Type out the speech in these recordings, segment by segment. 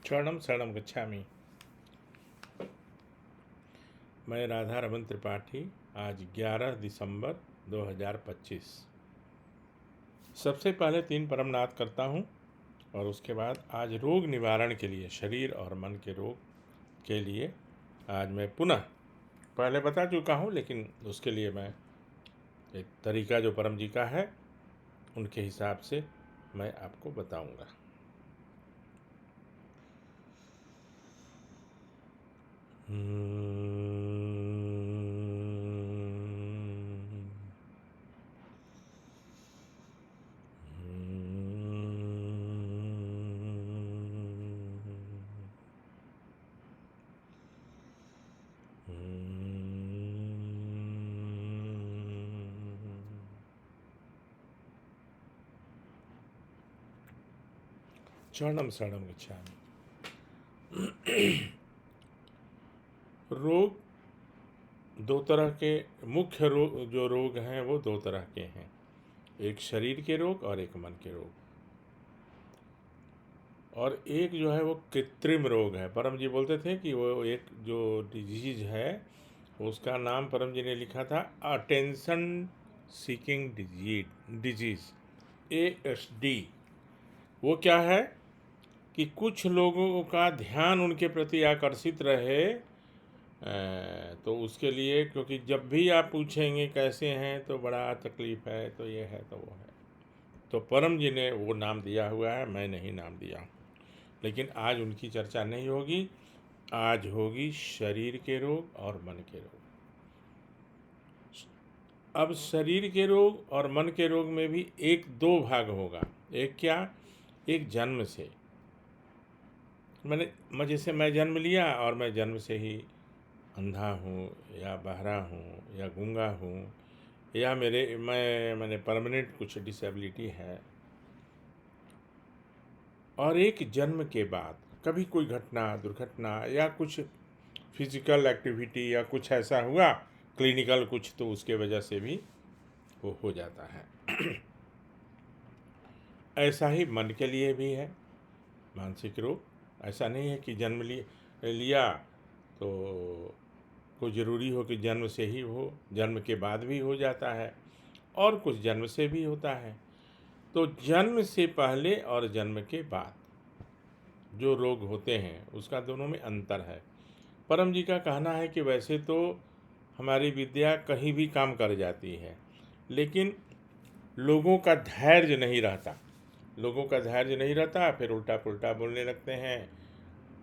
शरणम शरणम गच्छामि। मैं राधा रमन त्रिपाठी। आज 11 दिसंबर 2025। सबसे पहले 3 परमनाथ करता हूँ और उसके बाद आज रोग निवारण के लिए, शरीर और मन के रोग के लिए आज मैं पुनः पहले बता चुका हूँ, लेकिन उसके लिए मैं एक तरीका जो परम जी का है उनके हिसाब से मैं आपको बताऊंगा। शरणम शरणम गच्छामि। रोग दो तरह के, मुख्य रोग जो रोग हैं वो दो तरह के हैं, एक शरीर के रोग और एक मन के रोग। और एक जो है वो कृत्रिम रोग है। परम जी बोलते थे कि वो एक जो डिजीज है उसका नाम परम जी ने लिखा था अटेंशन सीकिंग डिजीज, ASD। वो क्या है कि कुछ लोगों का ध्यान उनके प्रति आकर्षित रहे, तो उसके लिए, क्योंकि जब भी आप पूछेंगे कैसे हैं तो बड़ा तकलीफ़ है, तो ये है तो वो है, तो परम जी ने वो नाम दिया हुआ है, मैं नहीं नाम दिया। लेकिन आज उनकी चर्चा नहीं होगी, आज होगी शरीर के रोग और मन के रोग। अब शरीर के रोग और मन के रोग में भी एक दो भाग होगा। एक क्या? एक जन्म से, मैं जैसे मैं जन्म लिया और मैं जन्म से ही अंधा हूँ या बहरा हूँ या गूंगा हूँ या मैंने परमानेंट कुछ डिसेबिलिटी है, और एक जन्म के बाद कभी कोई घटना, दुर्घटना या कुछ फिजिकल एक्टिविटी या कुछ ऐसा हुआ क्लिनिकल कुछ, तो उसके वजह से भी वो हो जाता है। ऐसा ही मन के लिए भी है, मानसिक रोग। ऐसा नहीं है कि जन्म लिया तो कोई ज़रूरी हो कि जन्म से ही हो, जन्म के बाद भी हो जाता है और कुछ जन्म से भी होता है। तो जन्म से पहले और जन्म के बाद जो रोग होते हैं उसका दोनों में अंतर है। परम जी का कहना है कि वैसे तो हमारी विद्या कहीं भी काम कर जाती है, लेकिन लोगों का धैर्य नहीं रहता। लोगों का धैर्य नहीं रहता, फिर उल्टा पुल्टा बोलने लगते हैं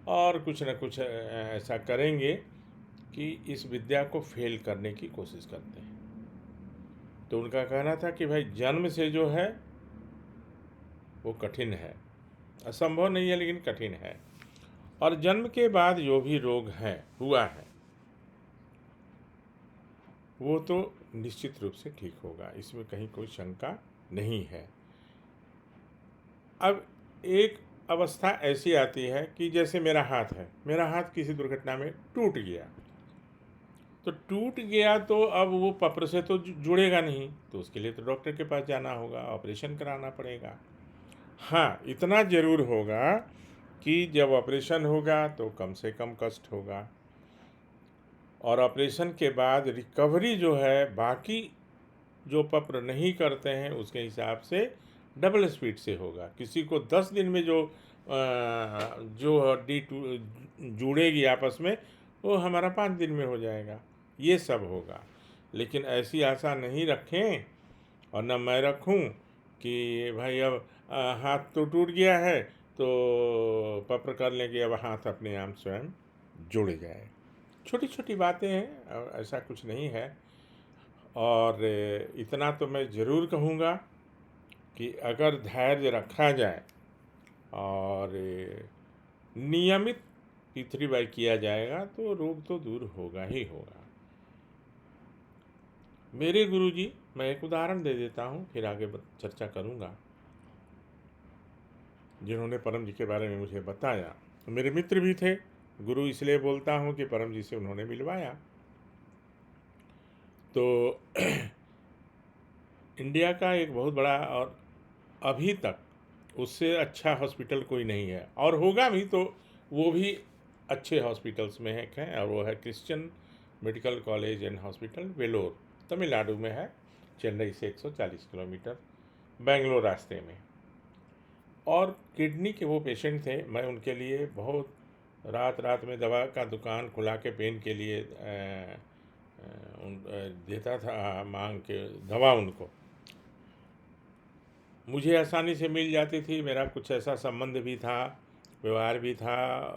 और कुछ न कुछ ऐसा करेंगे कि इस विद्या को फेल करने की कोशिश करते हैं। तो उनका कहना था कि भाई जन्म से जो है वो कठिन है, असंभव नहीं है लेकिन कठिन है, और जन्म के बाद जो भी रोग है हुआ है वो तो निश्चित रूप से ठीक होगा, इसमें कहीं कोई शंका नहीं है। अब एक अवस्था ऐसी आती है कि जैसे मेरा हाथ किसी दुर्घटना में टूट गया, तो टूट गया तो अब वो पत्र से तो जुड़ेगा नहीं, तो उसके लिए तो डॉक्टर के पास जाना होगा, ऑपरेशन कराना पड़ेगा। हाँ, इतना ज़रूर होगा कि जब ऑपरेशन होगा तो कम से कम कष्ट होगा, और ऑपरेशन के बाद रिकवरी जो है बाकी जो पत्र नहीं करते हैं उसके हिसाब से डबल स्पीड से होगा। किसी को 10 दिन में जो हड्डी जुड़ेगी आपस में, वो हमारा 5 दिन में हो जाएगा। ये सब होगा, लेकिन ऐसी आशा नहीं रखें और न मैं रखूं कि भाई अब हाथ तो टूट गया है तो पत्र कर लें कि अब हाथ अपने आप स्वयं जुड़ जाए। छोटी छोटी बातें हैं, ऐसा कुछ नहीं है। और इतना तो मैं ज़रूर कहूँगा कि अगर धैर्य रखा जाए और नियमित पृथ्वी किया जाएगा तो रोग तो दूर होगा ही होगा। मेरे गुरुजी, मैं एक उदाहरण दे देता हूँ, फिर आगे चर्चा करूँगा, जिन्होंने परम जी के बारे में मुझे बताया। मेरे मित्र भी थे, गुरु इसलिए बोलता हूँ कि परम जी से उन्होंने मिलवाया। तो इंडिया का एक बहुत बड़ा, और अभी तक उससे अच्छा हॉस्पिटल कोई नहीं है, और होगा भी तो वो भी अच्छे हॉस्पिटल्स में एक है, और वो है Christian Medical College and Hospital, Vellore, Tamil Nadu में है, चेन्नई से 140 किलोमीटर, बेंगलोर रास्ते में। और किडनी के वो पेशेंट थे, मैं उनके लिए बहुत रात रात में दवा का दुकान खुला के पेन के लिए देता था, मांग के दवा उनको मुझे आसानी से मिल जाती थी। मेरा कुछ ऐसा संबंध भी था, व्यवहार भी था,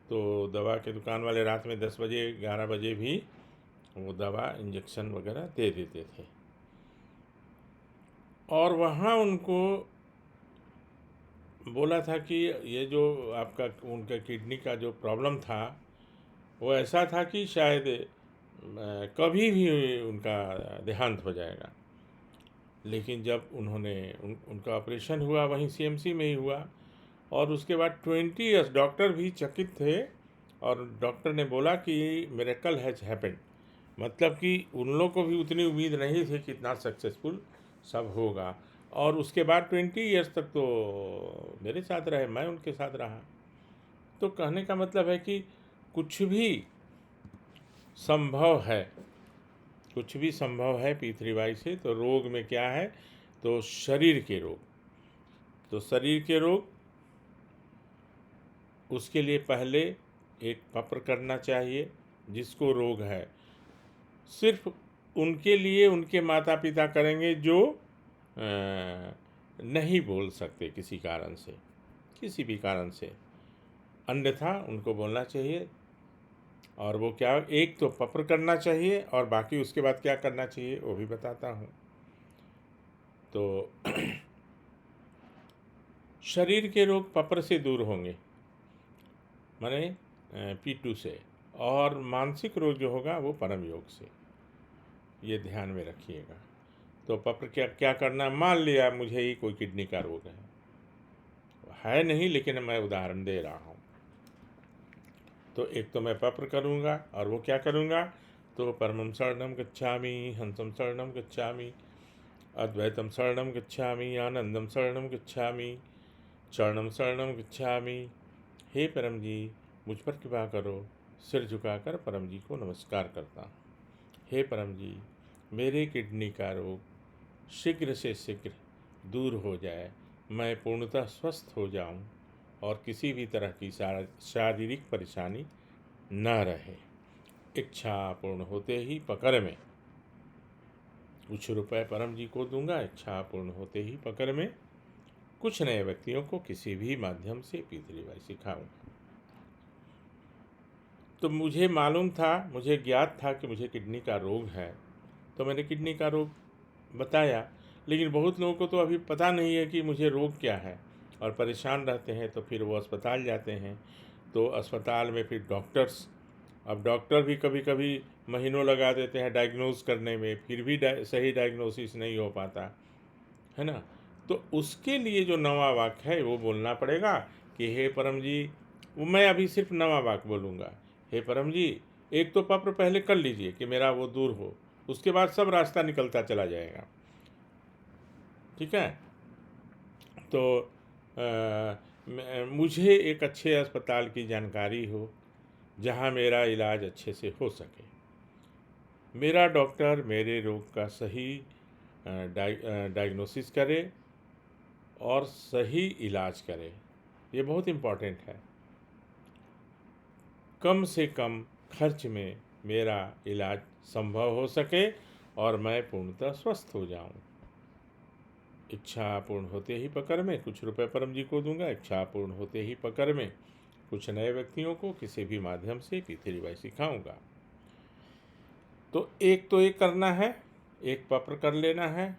तो दवा के दुकान वाले रात में 10 बजे 11 बजे भी वो दवा इंजेक्शन वगैरह दे देते थे। और वहाँ उनको बोला था कि ये जो आपका उनका किडनी का जो प्रॉब्लम था वो ऐसा था कि शायद कभी भी उनका देहांत हो जाएगा। लेकिन जब उन्होंने उनका ऑपरेशन हुआ वहीं सीएमसी में ही हुआ, और उसके बाद 20 ईयर्स डॉक्टर भी चकित थे, और डॉक्टर ने बोला कि मिरेकल हैज हैपेंड, मतलब कि उन लोगों को भी उतनी उम्मीद नहीं थी कि इतना सक्सेसफुल सब होगा। और उसके बाद 20 ईयर्स तक तो मेरे साथ रहे, मैं उनके साथ रहा। तो कहने का मतलब है कि कुछ भी संभव है, कुछ भी संभव है P3Y से। तो रोग में क्या है, तो शरीर के रोग, तो शरीर के रोग, उसके लिए पहले एक पत्र करना चाहिए जिसको रोग है। सिर्फ उनके लिए उनके माता पिता करेंगे जो नहीं बोल सकते किसी कारण से, किसी भी कारण से, अन्यथा उनको बोलना चाहिए। और वो क्या, एक तो पत्र करना चाहिए, और बाकी उसके बाद क्या करना चाहिए वो भी बताता हूँ। तो शरीर के रोग पत्र से दूर होंगे, माने P2 से, और मानसिक रोग जो होगा वो परम योग से, ये ध्यान में रखिएगा। तो पत्र क्या क्या करना, मान लिया मुझे ही कोई किडनी का रोग है नहीं, लेकिन मैं उदाहरण दे रहा हूँ। तो एक तो मैं पत्र करूँगा, और वो क्या करूँगा, तो परमं शरणं गच्छामि, हंसं शरणं गच्छामि, अद्वैतम शरणं गच्छामि, आनंदम शरणं गच्छामि, शरणं शरणं गच्छामि। हे परम जी, मुझ पर कृपा करो। सिर झुकाकर परम जी को नमस्कार करता हूँ। हे परम जी, मेरे किडनी का रोग शीघ्र से शीघ्र दूर हो जाए, मैं पूर्णतः स्वस्थ हो जाऊं, और किसी भी तरह की शारीरिक परेशानी न रहे। इच्छा पूर्ण होते ही पकड़ में कुछ रुपए परम जी को दूंगा, इच्छा पूर्ण होते ही पकड़ में कुछ नए व्यक्तियों को किसी भी माध्यम से P3Y सिखाऊंगा। तो मुझे मालूम था, मुझे ज्ञात था कि मुझे किडनी का रोग है, तो मैंने किडनी का रोग बताया। लेकिन बहुत लोगों को तो अभी पता नहीं है कि मुझे रोग क्या है, और परेशान रहते हैं, तो फिर वो अस्पताल जाते हैं। तो अस्पताल में फिर डॉक्टर्स, अब डॉक्टर भी कभी कभी महीनों लगा देते हैं डायग्नोज करने में, फिर भी सही डायग्नोसिस नहीं हो पाता है ना। तो उसके लिए जो नवा वाक्य है वो बोलना पड़ेगा कि हे परम जी, वो मैं अभी सिर्फ नवा वाक्य बोलूँगा। हे परम जी, एक तो पत्र पहले कर लीजिए कि मेरा वो दूर हो, उसके बाद सब रास्ता निकलता चला जाएगा। ठीक है। तो मुझे एक अच्छे अस्पताल की जानकारी हो जहाँ मेरा इलाज अच्छे से हो सके, मेरा डॉक्टर मेरे रोग का सही डायग्नोसिस करे और सही इलाज करे। ये बहुत इम्पॉर्टेंट है। कम से कम खर्च में मेरा इलाज संभव हो सके और मैं पूर्णतः स्वस्थ हो जाऊं। इच्छा पूर्ण होते ही पकड़ में कुछ रुपए परम जी को दूंगा, इच्छा पूर्ण होते ही पकड़ में कुछ नए व्यक्तियों को किसी भी माध्यम से P3Y सिखाऊंगा। तो एक करना है, एक पत्र कर लेना है।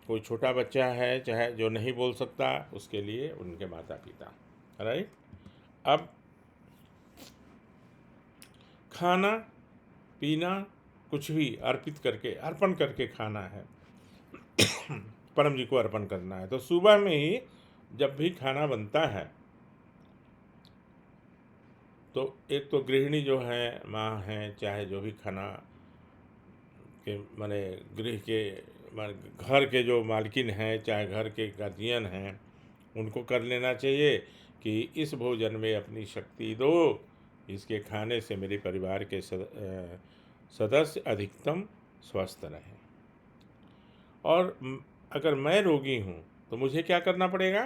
कोई छोटा बच्चा है चाहे जो नहीं बोल सकता, उसके लिए उनके माता पिता, राइट। अब खाना पीना कुछ भी अर्पित करके, अर्पण करके खाना है, परम जी को अर्पण करना है। तो सुबह में ही जब भी खाना बनता है, तो एक तो गृहिणी जो है, माँ हैं, चाहे जो भी खाना के माने गृह के घर के जो मालकिन हैं, चाहे घर के गार्जियन हैं, उनको कर लेना चाहिए। कि इस भोजन में अपनी शक्ति दो, इसके खाने से मेरे परिवार के सदस्य अधिकतम स्वस्थ रहें। और अगर मैं रोगी हूँ तो मुझे क्या करना पड़ेगा?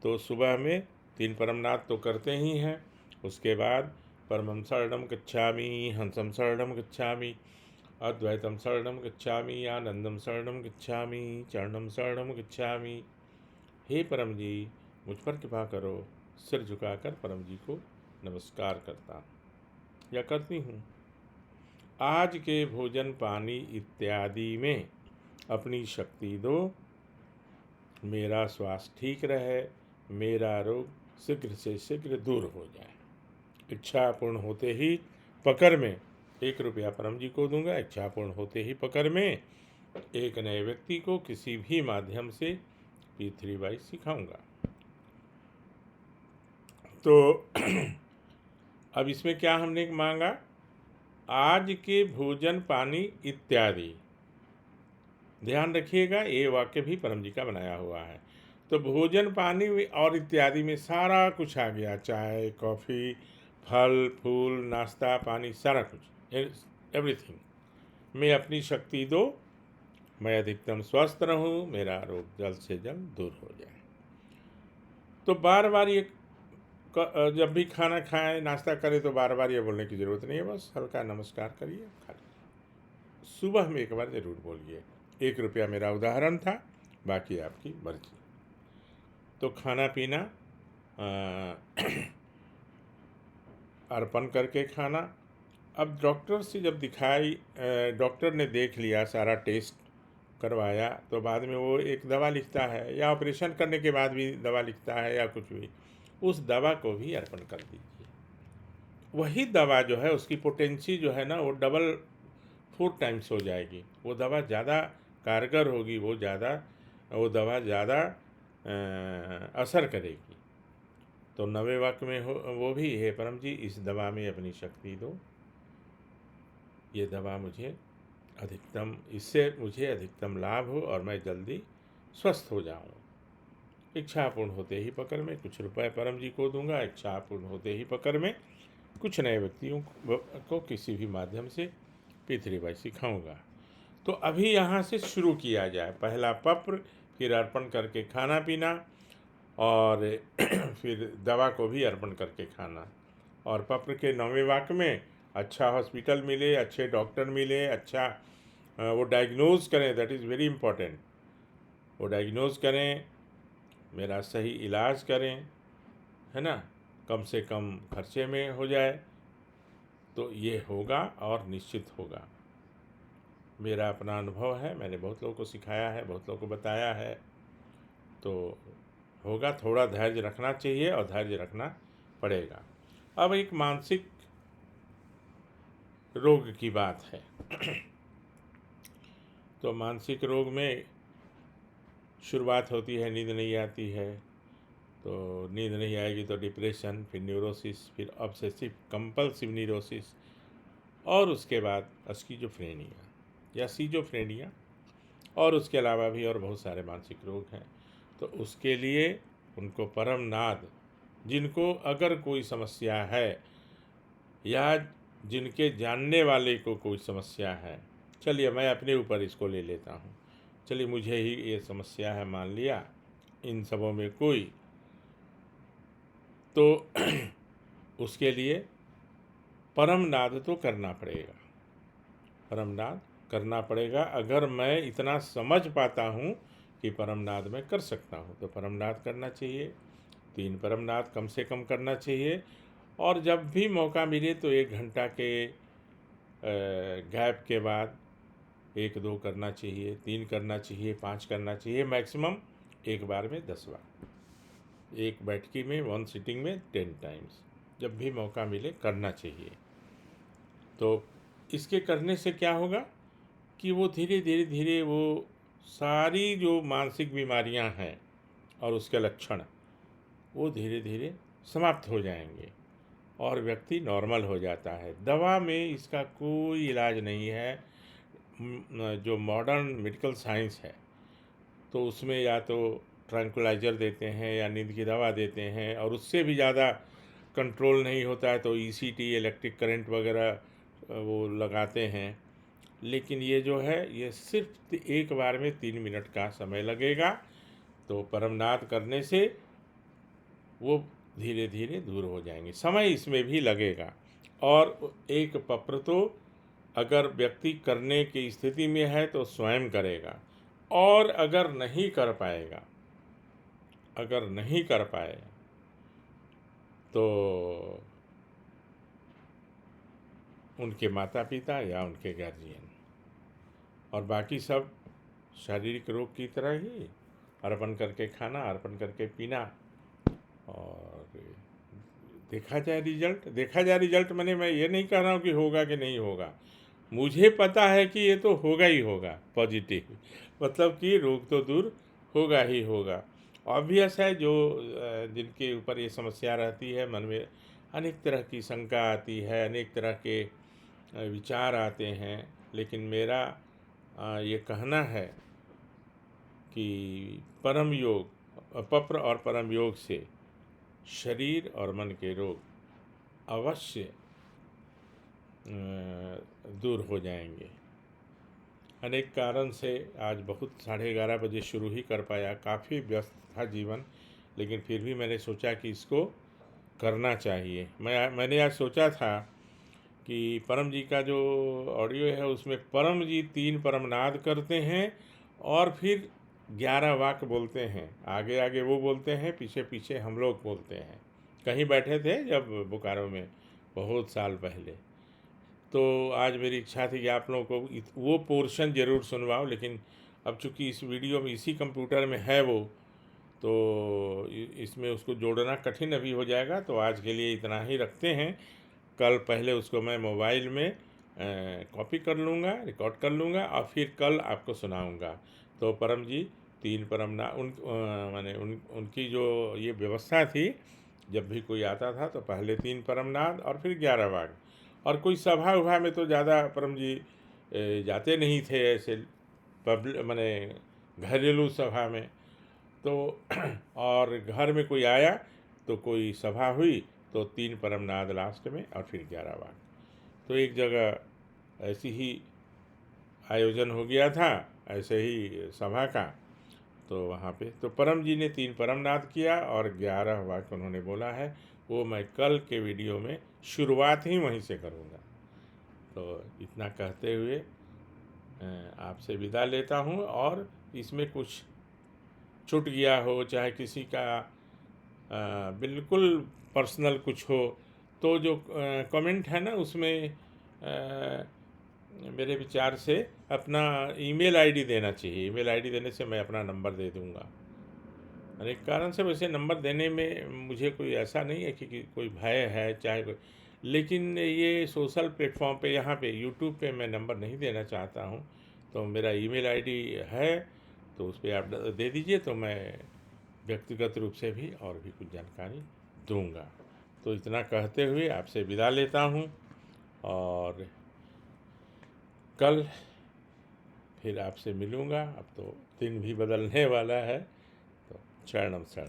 तो सुबह में 3 परमनाद तो करते ही हैं, उसके बाद परमं शरणं गच्छामि, हंसं शरणं गच्छामि, अद्वैतम शरणं गच्छामि, आनंदम शरणं गच्छामि, चरणं शरणं गच्छामि। हे परम जी, मुझ पर कृपा करो। सिर झुकाकर परम जी को नमस्कार करता हूँ या करती हूँ। आज के भोजन पानी इत्यादि में अपनी शक्ति दो, मेरा स्वास्थ्य ठीक रहे, मेरा रोग शीघ्र से शीघ्र दूर हो जाए। इच्छा पूर्ण होते ही पकड़ में 1 रुपया परम जी को दूंगा। इच्छा पूर्ण होते ही पकड़ में एक नए व्यक्ति को किसी भी माध्यम से P3Y सिखाऊंगा। तो अब इसमें क्या हमने मांगा? आज के भोजन पानी इत्यादि। ध्यान रखिएगा, ये वाक्य भी परम जी का बनाया हुआ है। तो भोजन पानी और इत्यादि में सारा कुछ आ गया, चाय कॉफ़ी फल फूल नाश्ता पानी सारा कुछ, एवरीथिंग में अपनी शक्ति दो, मैं अधिकतम स्वस्थ रहूं, मेरा रोग जल्द से जल्द दूर हो जाए। तो बार बार ये जब भी खाना खाएं नाश्ता करें तो बार बार ये बोलने की ज़रूरत नहीं है, बस हल्का नमस्कार करिए, खा लीजिए। सुबह में एक बार ज़रूर बोलिए। 1 रुपया मेरा उदाहरण था, बाकी आपकी मर्जी। तो खाना पीना अर्पण करके खाना। अब डॉक्टर से जब दिखाई, डॉक्टर ने देख लिया, सारा टेस्ट करवाया, तो बाद में वो एक दवा लिखता है, या ऑपरेशन करने के बाद भी दवा लिखता है या कुछ भी, उस दवा को भी अर्पण कर दीजिए। वही दवा जो है उसकी पोटेंसी जो है ना, वो डबल 4 टाइम्स हो जाएगी। वो दवा ज़्यादा कारगर होगी, वो दवा ज़्यादा असर करेगी। तो 9वें वाक्य में वो भी, हे परम जी इस दवा में अपनी शक्ति दो, ये दवा मुझे इससे मुझे अधिकतम लाभ हो और मैं जल्दी स्वस्थ हो जाऊं। इच्छा पूर्ण होते ही पकड़ में कुछ रुपए परम जी को दूंगा। इच्छा पूर्ण होते ही पकड़ में कुछ नए व्यक्तियों को किसी भी माध्यम से P3Y सिखाऊंगा। तो अभी यहाँ से शुरू किया जाए। पहला पत्र, फिर अर्पण करके खाना पीना, और फिर दवा को भी अर्पण करके खाना। और पत्र के 9वें वाक्य में अच्छा हॉस्पिटल मिले, अच्छे डॉक्टर मिले, अच्छा वो डायग्नोज करें, दैट इज़ वेरी इम्पोर्टेंट। वो डायग्नोज करें, मेरा सही इलाज करें, है ना, कम से कम खर्चे में हो जाए, तो ये होगा और निश्चित होगा। मेरा अपना अनुभव है, मैंने बहुत लोगों को सिखाया है, बहुत लोगों को बताया है, तो होगा। थोड़ा धैर्य रखना चाहिए और धैर्य रखना पड़ेगा। अब एक मानसिक रोग की बात है। तो मानसिक रोग में शुरुआत होती है, नींद नहीं आती है, तो नींद नहीं आएगी तो डिप्रेशन, फिर न्यूरोसिस, फिर ऑब्सेसिव कंपल्सिव न्यूरोसिस, और उसके बाद स्किज़ोफ्रेनिया या सिजोफ्रेनिया, और उसके अलावा भी और बहुत सारे मानसिक रोग हैं। तो उसके लिए उनको परमनाद, जिनको अगर कोई समस्या है या जिनके जानने वाले को कोई समस्या है, चलिए मैं अपने ऊपर इसको ले लेता हूँ, चलिए मुझे ही ये समस्या है, मान लिया इन सबों में कोई, तो उसके लिए परमनाद तो करना पड़ेगा, परमनाद करना पड़ेगा। अगर मैं इतना समझ पाता हूँ कि परमनाद मैं कर सकता हूँ तो परमनाद करना चाहिए। 3 परमनाद कम से कम करना चाहिए। और जब भी मौका मिले तो 1 घंटा के गैप के बाद 1-2 करना चाहिए, 3 करना चाहिए, 5 करना चाहिए, मैक्सिमम एक बार में 10 बार, एक बैठकी में 1 सिटिंग में 10 टाइम्स, जब भी मौका मिले करना चाहिए। तो इसके करने से क्या होगा कि वो धीरे वो सारी जो मानसिक बीमारियां हैं और उसके लक्षण, वो धीरे धीरे समाप्त हो जाएंगे और व्यक्ति नॉर्मल हो जाता है। दवा में इसका कोई इलाज नहीं है। जो मॉडर्न मेडिकल साइंस है तो उसमें या तो ट्रैंक्विलाइज़र देते हैं या नींद की दवा देते हैं और उससे भी ज़्यादा कंट्रोल नहीं होता है तो ईसीटी, इलेक्ट्रिक करंट वगैरह वो लगाते हैं। लेकिन ये जो है ये सिर्फ एक बार में 3 मिनट का समय लगेगा, तो परमनाद करने से वो धीरे धीरे दूर हो जाएंगे। समय इसमें भी लगेगा। और एक पत्र तो अगर व्यक्ति करने की स्थिति में है तो स्वयं करेगा, और अगर नहीं कर पाएगा, अगर नहीं कर पाएगा तो उनके माता पिता या उनके गार्जियन, और बाकी सब शारीरिक रोग की तरह ही अर्पण करके खाना, अर्पण करके पीना, और देखा जाए रिजल्ट। मैं ये नहीं कह रहा हूँ कि होगा कि नहीं होगा, मुझे पता है कि ये तो होगा ही होगा पॉजिटिव, मतलब कि रोग तो दूर होगा ही होगा। ऑब्वियस है, जो जिनके ऊपर ये समस्या रहती है, मन में अनेक तरह की शंका आती है, अनेक तरह के विचार आते हैं, लेकिन मेरा ये कहना है कि परम योग, पप्र और परम योग से शरीर और मन के रोग अवश्य दूर हो जाएंगे। अनेक कारण से आज बहुत 11:30 बजे शुरू ही कर पाया, काफ़ी व्यस्त था जीवन, लेकिन फिर भी मैंने सोचा कि इसको करना चाहिए। मैंने आज सोचा था कि परम जी का जो ऑडियो है उसमें परम जी 3 परमनाद करते हैं और फिर 11 वाक्य बोलते हैं। आगे आगे वो बोलते हैं, पीछे पीछे हम लोग बोलते हैं। कहीं बैठे थे जब बोकारो में, बहुत साल पहले। तो आज मेरी इच्छा थी कि आप लोगों को वो पोर्शन ज़रूर सुनवाऊँ, लेकिन अब चूँकि इस वीडियो में इसी कंप्यूटर में है वो, तो इसमें उसको जोड़ना कठिन अभी हो जाएगा। तो आज के लिए इतना ही रखते हैं। कल पहले उसको मैं मोबाइल में कॉपी कर लूँगा, रिकॉर्ड कर लूँगा और फिर कल आपको सुनाऊँगा। तो परम जी 3 परमना उनकी जो ये व्यवस्था थी, जब भी कोई आता था तो पहले 3 परमनाद और फिर 11 वाक्य। और कोई सभा उभा में तो ज़्यादा परम जी जाते नहीं थे, ऐसे घरेलू सभा में तो और घर में कोई आया तो कोई सभा हुई तो 3 परमनाद लास्ट में और फिर 11 वाक्य। तो एक जगह ऐसी ही आयोजन हो गया था, ऐसे ही सभा का, तो वहाँ पे तो परम जी ने 3 परमनाद किया और 11 वाक्य उन्होंने बोला है। वो मैं कल के वीडियो में शुरुआत ही वहीं से करूँगा। तो इतना कहते हुए आपसे विदा लेता हूँ। और इसमें कुछ छूट गया हो, चाहे किसी का बिल्कुल पर्सनल कुछ हो, तो जो कमेंट है ना उसमें मेरे विचार से अपना ईमेल आईडी देना चाहिए। ईमेल आईडी देने से मैं अपना नंबर दे दूँगा। अनेक कारण से वैसे नंबर देने में मुझे कोई ऐसा नहीं है कि कोई भय है, चाहे कोई, लेकिन ये सोशल प्लेटफॉर्म पे, यहाँ पे यूट्यूब पे मैं नंबर नहीं देना चाहता हूँ। तो मेरा ईमेल आईडी है, तो उस पर आप दे दीजिए, तो मैं व्यक्तिगत रूप से भी और भी कुछ जानकारी दूंगा। तो इतना कहते हुए आपसे विदा लेता हूँ, और कल फिर आपसे मिलूँगा। अब तो दिन भी बदलने वाला है, तो शरणम शरणम।